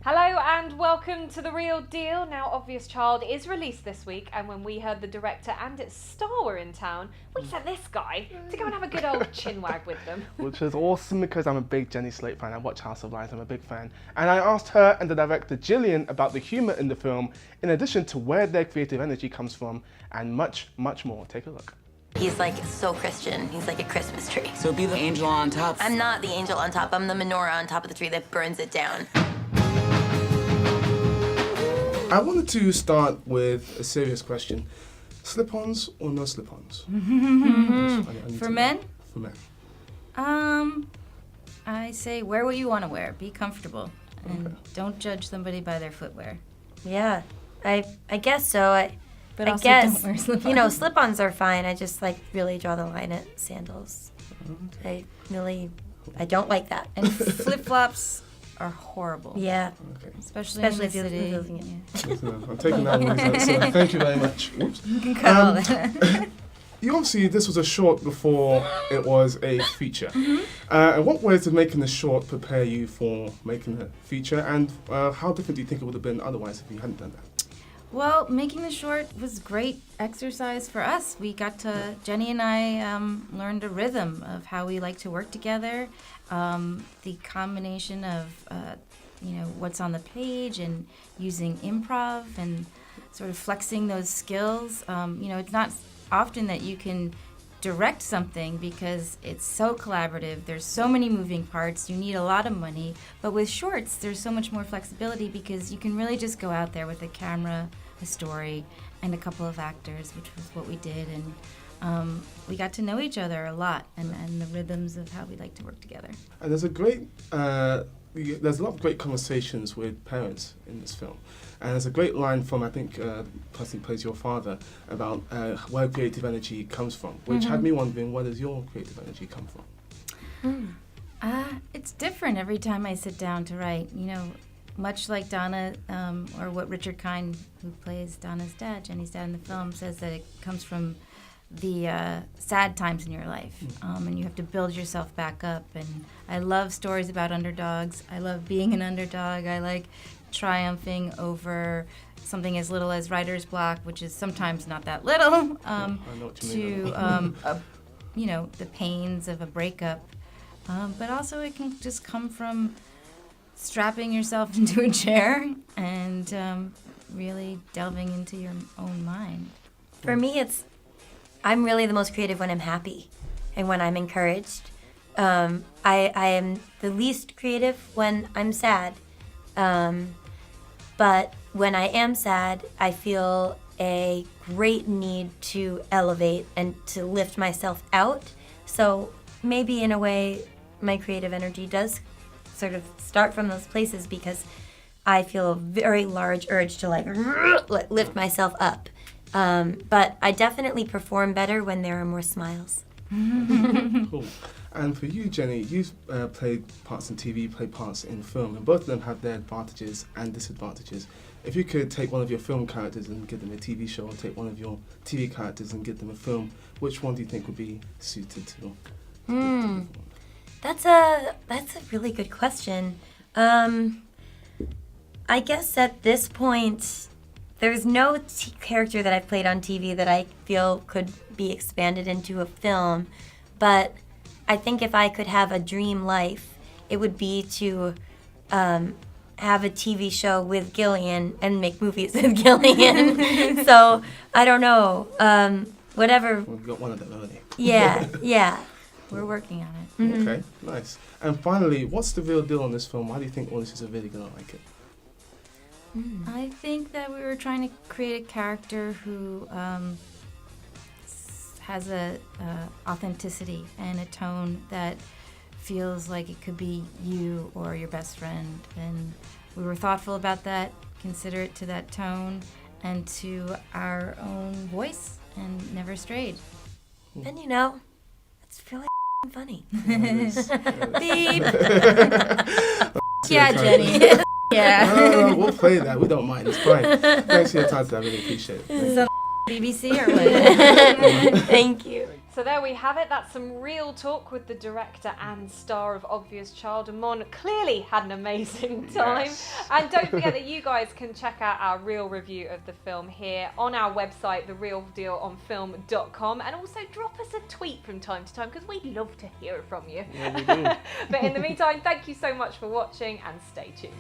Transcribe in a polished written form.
Hello and welcome to The Real Deal. Now, Obvious Child is released this week, and when we heard the director and its star were in town, we sent this guy to go and have a good old chinwag with them. Which is awesome because I'm a big Jenny Slate fan. I watch House of Lies, I'm a big fan. And I asked her and the director Gillian about the humour in the film, in addition to where their creative energy comes from, and much, much more. Take a look. He's like so Christian. He's like a Christmas tree. So be the angel on top. I'm not the angel on top. I'm the menorah on top of the tree that burns it down. I wanted to start with a serious question. Slip-ons or no slip-ons? For men? For men. I say wear what you want to wear. Be comfortable. And don't judge somebody by their footwear. Yeah, I guess so. But I also guess, don't wear slip-ons. slip-ons are fine. I just really draw the line at sandals. I don't like that. And flip-flops are horrible. Yeah. Okay. Especially if in the you're city. moving it. I'm taking that one, so thank you very much. Whoops. You can cut all that. You obviously, this was a short before it was a feature. And what ways did making the short prepare you for making the feature, and how different do you think it would have been otherwise if you hadn't done that? Well, making the short was great exercise for us. We got to, Jenny and I learned a rhythm of how we like to work together. The combination of, what's on the page and using improv and sort of flexing those skills. It's not often that you can direct something because it's so collaborative. There's so many moving parts. You need a lot of money. But with shorts, there's so much more flexibility because you can really just go out there with a camera, a story, and a couple of actors, which was what we did. And we got to know each other a lot and the rhythms of how we like to work together. And there's a lot of great conversations with parents in this film. And there's a great line from, I think, the person who plays your father, about where creative energy comes from, which had me wondering, where does your creative energy come from? It's different every time I sit down to write. Much like Donna, or what Richard Kind, who plays Donna's dad, Jenny's dad in the film, says that it comes from the sad times in your life, and you have to build yourself back up. And I love stories about underdogs. I love being an underdog. I like triumphing over something as little as writer's block, which is sometimes not that little, the pains of a breakup. But also it can just come from strapping yourself into a chair and really delving into your own mind. For me, I'm really the most creative when I'm happy and when I'm encouraged. I am the least creative when I'm sad. But when I am sad, I feel a great need to elevate and to lift myself out. So maybe in a way, my creative energy does sort of start from those places because I feel a very large urge to lift myself up. But I definitely perform better when there are more smiles. Cool. And for you, Jenny, you've played parts in TV, played parts in film, and both of them have their advantages and disadvantages. If you could take one of your film characters and give them a TV show, or take one of your TV characters and give them a film, which one do you think would be suited to? That's a really good question. I guess at this point, there's no character that I've played on TV that I feel could be expanded into a film, but I think if I could have a dream life, it would be to have a TV show with Gillian and make movies with Gillian. So, I don't know. Whatever. We've got one of them already. Yeah. We're working on it. Okay, nice. And finally, what's the real deal on this film? Why do you think audiences are really going to like it? I think that we were trying to create a character who has a authenticity and a tone that feels like it could be you or your best friend. And we were thoughtful about that, considerate to that tone and to our own voice, and never strayed. And it's really funny. Beep. Yeah, Jenny. Yeah. No, we'll play that. We don't mind. It's fine. Thanks for your time today. I really appreciate it. BBC or what? Thank you. So there we have it. That's some real talk with the director and star of Obvious Child. And Mon clearly had an amazing time. Yes. And don't forget that you guys can check out our real review of the film here on our website, therealdealonfilm.com. And also drop us a tweet from time to time because we'd love to hear from you. Yeah, we do. But in the meantime, thank you so much for watching and stay tuned.